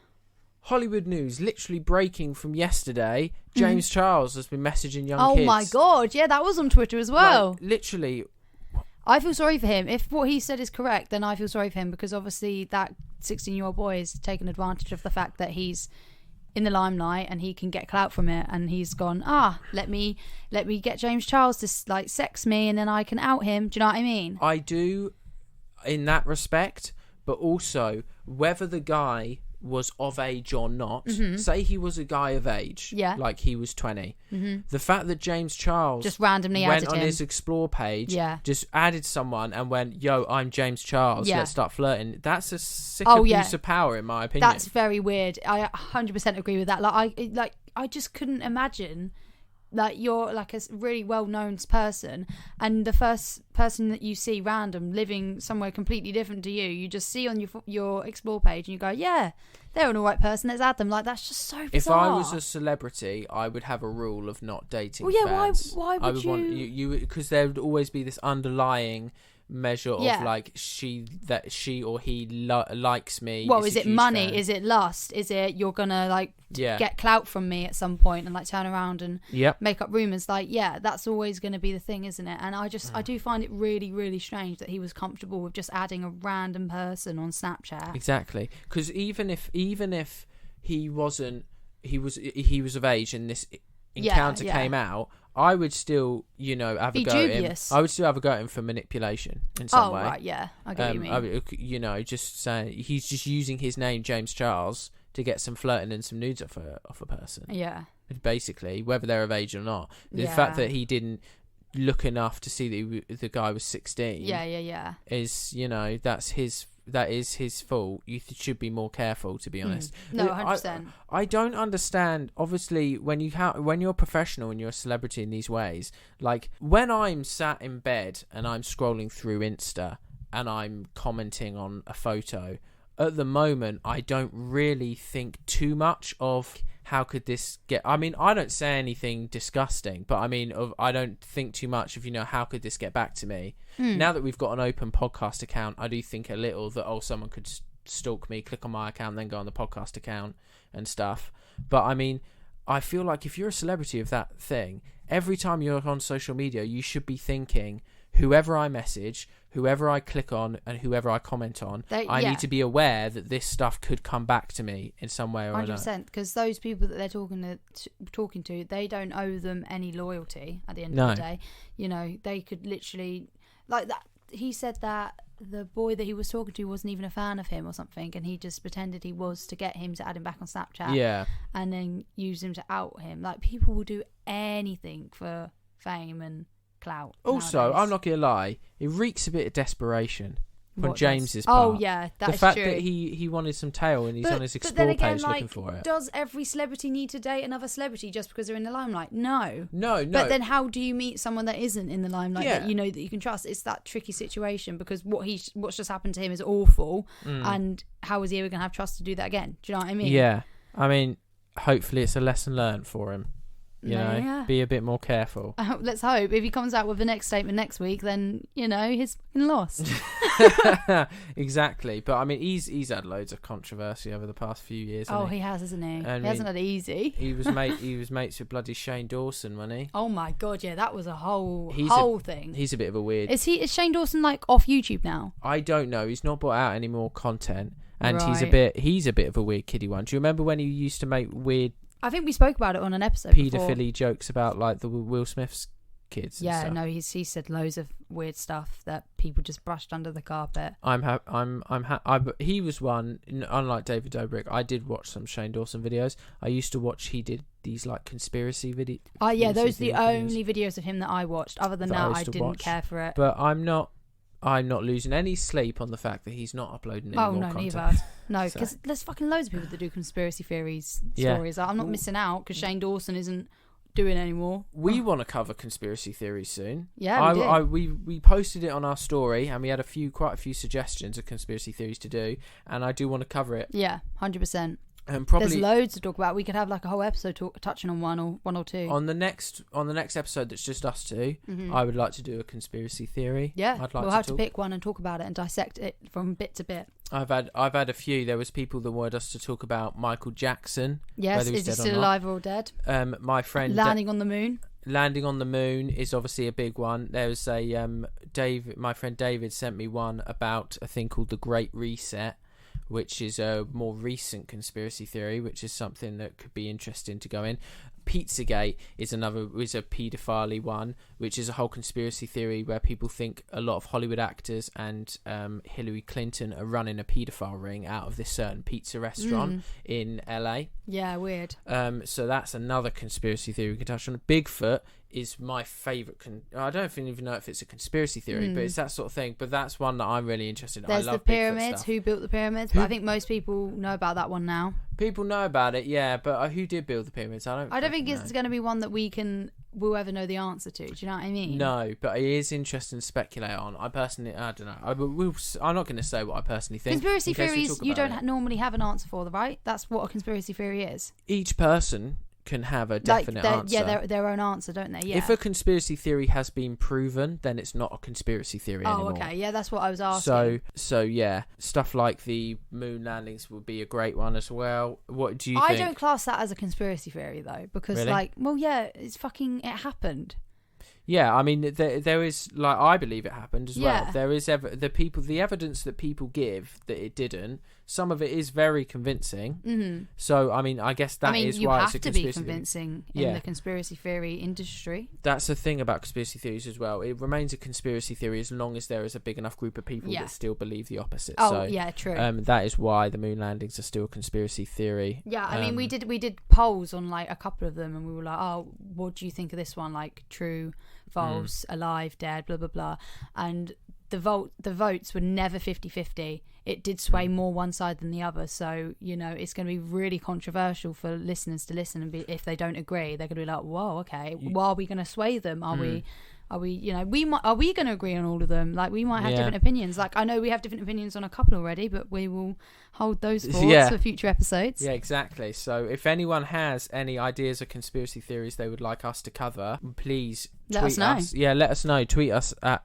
Hollywood news, literally breaking from yesterday. James Charles has been messaging young kids. Oh my God, yeah, that was on Twitter as well. Like, literally. I feel sorry for him. If what he said is correct, then I feel sorry for him, because obviously that 16-year-old boy has taken advantage of the fact that he's in the limelight and he can get clout from it, and he's gone, let me get James Charles to like sex me and then I can out him. Do you know what I mean? I do in that respect, but also whether the guy was of age or not, say he was a guy of age, like he was 20, the fact that James Charles just randomly went added on him. his explore page, just added someone and went, yo, I'm James Charles, let's start flirting. That's a sick abuse of power, in my opinion. That's very weird. I 100% agree with that. I just couldn't imagine like you're like a really well-known person, and the first person that you see random living somewhere completely different to you just see on your explore page and you go, yeah, they're an alright person, let's add them. Like, that's just so bizarre. If I was a celebrity, I would have a rule of not dating fans. Why would you? Want you because there would always be this underlying measure of like she or he likes me. Well, is it money? Fan. Is it lust? Is it you're gonna like get clout from me at some point and like turn around and make up rumors? Like, that's always going to be the thing, isn't it? And I do find it really, really strange that he was comfortable with just adding a random person on Snapchat. Exactly, because even if he wasn't, he was of age and this encounter came out, I would still, have a go at him. I would still have a go at him for manipulation in some way. Oh, right, yeah. I get what you mean. Just saying he's just using his name, James Charles, to get some flirting and some nudes off a person. Yeah. Basically, whether they're of age or not. The fact that he didn't look enough to see that the guy was 16. Yeah. Is, that is his fault. You should be more careful, to be honest. No, 100%. I don't understand. Obviously, when you're professional and you're a celebrity in these ways, like when I'm sat in bed and I'm scrolling through Insta and I'm commenting on a photo, at the moment I don't really think too much of how could this get. I mean, I don't say anything disgusting, but I mean, I don't think too much of how could this get back to me. Now that we've got an open podcast account, I do think a little that someone could stalk me, click on my account, then go on the podcast account and stuff. But I mean, I feel like if you're a celebrity of that thing, every time you're on social media, you should be thinking, whoever I message, whoever I click on, and whoever I comment on, I need to be aware that this stuff could come back to me in some way or another. 100%, because those people that they're talking to, they don't owe them any loyalty at the end of the day. They could literally, like that. He said that the boy that he was talking to wasn't even a fan of him or something, and he just pretended he was to get him to add him back on Snapchat. Yeah, and then use him to out him. Like, people will do anything for fame and clout. Also, nowadays. I'm not gonna lie, it reeks a bit of desperation on James's part. part. Oh yeah, that's the fact true. that he wanted some tail and he's on his explore page looking for it. Does every celebrity need to date another celebrity just because they're in the limelight? No. But then how do you meet someone that isn't in the limelight that that you can trust? It's that tricky situation, because what's just happened to him is awful, and how is he ever going to have trust to do that again? Do you know what I mean? Yeah, I mean, hopefully it's a lesson learned for him. Be a bit more careful. Let's hope. If he comes out with the next statement next week, then he's fucking lost. Exactly. But I mean, he's had loads of controversy over the past few years. He has, hasn't he? He hasn't had it easy. He was mates with bloody Shane Dawson, wasn't he? Oh my god, yeah, that was a whole thing. He's a bit of a weird. Is Shane Dawson off YouTube now? I don't know. He's not brought out any more content, and right. he's a bit of a weird kiddie one. Do you remember when he used to make weird? I think we spoke about it on an episode. Pedophilia jokes about like the Will Smith's kids. Yeah, and stuff. No, he said loads of weird stuff that people just brushed under the carpet. He was one. Unlike David Dobrik, I did watch some Shane Dawson videos. I used to watch. He did these like conspiracy videos. Those are the only videos of him that I watched. Other than that, I didn't care for it. But I'm not losing any sleep on the fact that he's not uploading any more content. Neither. No, because there's fucking loads of people that do conspiracy theories stories. I'm not missing out because Shane Dawson isn't doing anymore. We want to cover conspiracy theories soon. Yeah, we posted it on our story, and we had quite a few suggestions of conspiracy theories to do, and I do want to cover it. Yeah, 100%. Probably, there's loads to talk about. We could have like a whole episode touching on one or two. On the next episode that's just us two, I would like to do a conspiracy theory. Yeah, we'll have to pick one and talk about it and dissect it from bit to bit. I've had a few. There was people that wanted us to talk about Michael Jackson. Yes, is he still alive or dead? My friend landing on the moon. Landing on the moon is obviously a big one. There was my friend David sent me one about a thing called the Great Reset, which is a more recent conspiracy theory, which is something that could be interesting to go in. Pizzagate is a paedophilia one, which is a whole conspiracy theory where people think a lot of Hollywood actors and Hillary Clinton are running a paedophile ring out of this certain pizza restaurant in LA. Yeah, weird. So that's another conspiracy theory we can touch on. Bigfoot is my favourite. I don't even know if it's a conspiracy theory, but it's that sort of thing. But that's one that I'm really interested in. There's I love the pyramids. Who built the pyramids? But I think most people know about that one now. People know about it, yeah. But who did build the pyramids? I don't think it's going to be one that we'll ever know the answer to. Do you know what I mean? No, but it is interesting to speculate on. I don't know. I'm not going to say what I personally think. Conspiracy theories, you don't normally have an answer for them, right? That's what a conspiracy theory is. Each person can have a definite answer. Yeah, their own answer, don't they? Yeah. If a conspiracy theory has been proven, then it's not a conspiracy theory anymore. Oh, okay. Yeah, that's what I was asking. So yeah, stuff like the moon landings would be a great one as well. What do you think? I don't class that as a conspiracy theory though, because really? it happened. Yeah, I mean, there is, like, I believe it happened as well. Yeah. There is the evidence that people give that it didn't. Some of it is very convincing. Mm-hmm. So, I mean, I guess that is you why have it's a to conspiracy be convincing theory. in the conspiracy theory industry. That's the thing about conspiracy theories as well. It remains a conspiracy theory as long as there is a big enough group of people that still believe the opposite. Oh, so, yeah, true. That is why the moon landings are still a conspiracy theory. Yeah, I mean, we did polls on like a couple of them, and we were like, oh, what do you think of this one? Like, true, false, alive, dead, blah blah blah. And the votes were never 50-50. It did sway more one side than the other. So, you know, it's going to be really controversial for listeners to listen, and if they don't agree, they're going to be like, whoa, okay, well, are we going to sway them? Are we, you know, are we going to agree on all of them? Like, we might have different opinions. Like, I know we have different opinions on a couple already, but we will hold those thoughts for future episodes. Yeah, exactly. So if anyone has any ideas or conspiracy theories they would like us to cover, please let us know. Yeah, let us know. Tweet us at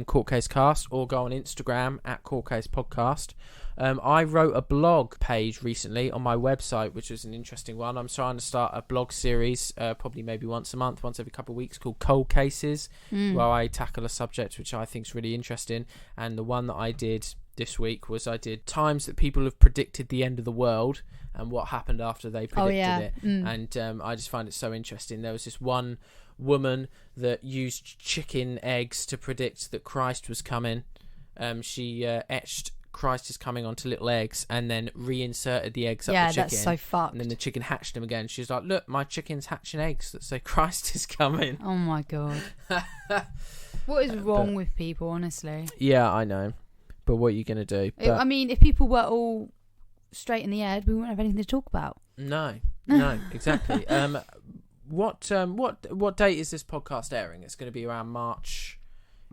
Court Case Cast, or go on Instagram at Court Case Podcast. I wrote a blog page recently on my website, which was an interesting one. I'm trying to start a blog series, probably maybe once a month, once every couple of weeks, called Cold Cases, where I tackle a subject which I think is really interesting. And the one that I did this week was I did times that people have predicted the end of the world and what happened after they predicted it. And I just find it so interesting. There was this one woman that used chicken eggs to predict that Christ was coming. She etched Christ is coming onto little eggs and then reinserted the eggs up the chicken. Yeah, that's so fucked. And then the chicken hatched them again. She's like, look, my chicken's hatching eggs that say Christ is coming. Oh my God. What is wrong with people, honestly? Yeah, I know. But what are you going to do? I mean, if people were all straight in the head, we wouldn't have anything to talk about. No, exactly. What date is this podcast airing? It's going to be around March.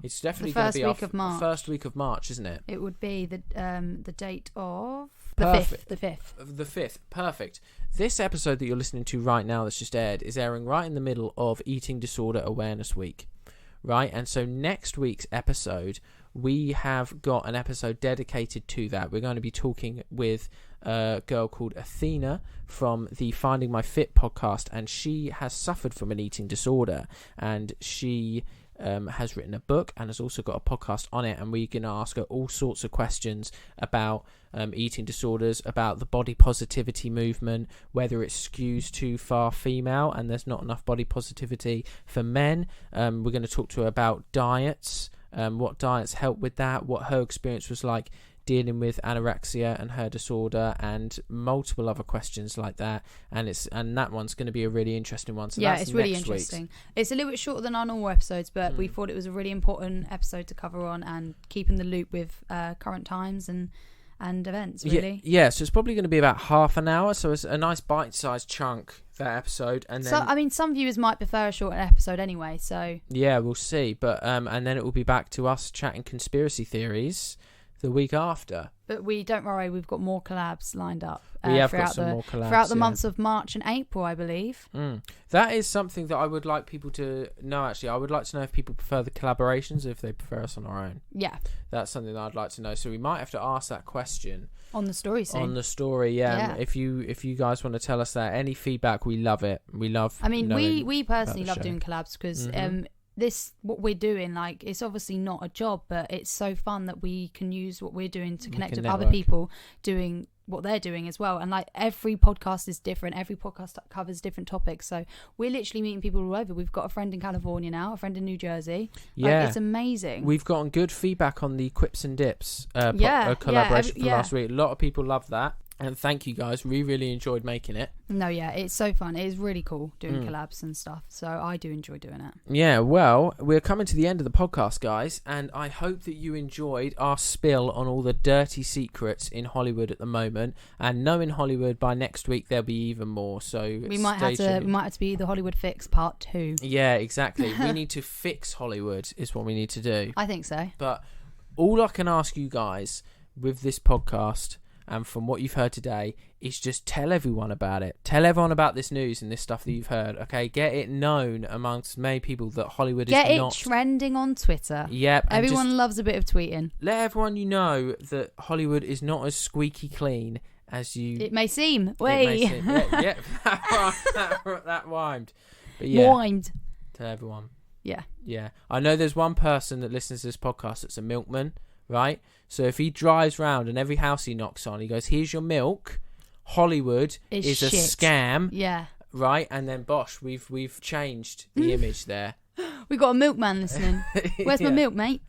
It's definitely going to be our first week of March, isn't it? It would be the date of the 5th. Perfect. This episode that you're listening to right now that's just aired is airing right in the middle of Eating Disorder Awareness Week, right? And so next week's episode, we have got an episode dedicated to that. We're going to be talking with a girl called Athena from the Finding My Fit podcast, and she has suffered from an eating disorder, and she has written a book and has also got a podcast on it, and we can ask her all sorts of questions about eating disorders, about the body positivity movement, whether it skews too far female and there's not enough body positivity for men. We're going to talk to her about diets, what diets help with that, what her experience was like dealing with anorexia and her disorder, and multiple other questions like that. And that one's going to be a really interesting one. So yeah, it's really interesting. It's a little bit shorter than our normal episodes, but we thought it was a really important episode to cover on and keep in the loop with current times and events, really. Yeah, so it's probably going to be about half an hour, so it's a nice bite-sized chunk, that episode. And then, so, I mean, some viewers might prefer a shorter episode anyway, so yeah, we'll see. But and then it will be back to us chatting conspiracy theories the week after. But don't worry, we've got more collabs lined up. We have got some more collabs throughout the months of March and April, I believe. That is something that I would like people to know. Actually, I would like to know if people prefer the collaborations, or if they prefer us on our own. Yeah, that's something that I'd like to know. So we might have to ask that question on the story soon. On the story, yeah. If you guys want to tell us that, any feedback, we love it. We love. I mean, we personally love doing collabs because what we're doing, like, it's obviously not a job, but it's so fun that we can use what we're doing to connect with other people doing what they're doing as well. And like, every podcast is different, every podcast covers different topics, so we're literally meeting people all over. We've got a friend in California now, a friend in New Jersey. Like, it's amazing. We've gotten good feedback on the Quips and Dips collaboration from last week. A lot of people love that. And thank you guys, we really enjoyed making it. No, yeah, it's so fun. It is really cool doing collabs and stuff, so I do enjoy doing it. Yeah, well, we're coming to the end of the podcast, guys, and I hope that you enjoyed our spill on all the dirty secrets in Hollywood at the moment. And knowing Hollywood, by next week there'll be even more. So we might have to be the Hollywood Fix Part 2. Yeah, exactly. We need to fix Hollywood is what we need to do. I think so. But all I can ask you guys with this podcast, and from what you've heard today, is just tell everyone about it. Tell everyone about this news and this stuff that you've heard, okay? Get it known amongst many people that Hollywood is not... Get it trending on Twitter. Yep. Everyone loves a bit of tweeting. Let everyone know that Hollywood is not as squeaky clean as you... It may seem. Wait. It may seem. Yeah, that rhymed. But yeah. Rhymed. Tell everyone. Yeah. Yeah. I know there's one person that listens to this podcast that's a milkman, right? So if he drives round and every house he knocks on, he goes, here's your milk. Hollywood is a scam. Yeah. Right? And then, bosh, we've changed the image there. We got a milkman listening. Where's my milk, mate?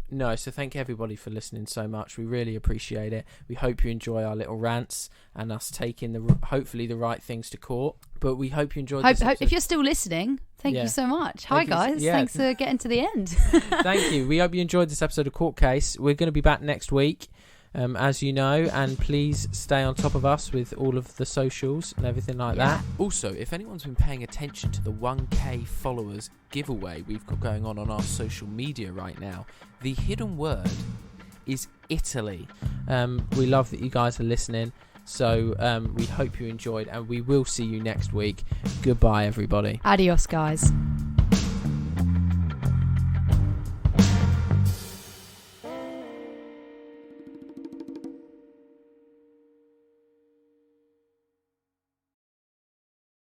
No, so thank everybody for listening so much. We really appreciate it. We hope you enjoy our little rants and us taking hopefully the right things to court. But we hope you enjoyed this episode. If you're still listening, thank you so much. Hi, guys. Thanks for getting to the end. Thank you. We hope you enjoyed this episode of Court Case. We're going to be back next week, as you know, and please stay on top of us with all of the socials and everything like that. Also, if anyone's been paying attention to the 1K followers giveaway we've got going on our social media right now, the hidden word is Italy. We love that you guys are listening, so we hope you enjoyed, and we will see you next week. Goodbye, everybody. Adios, guys.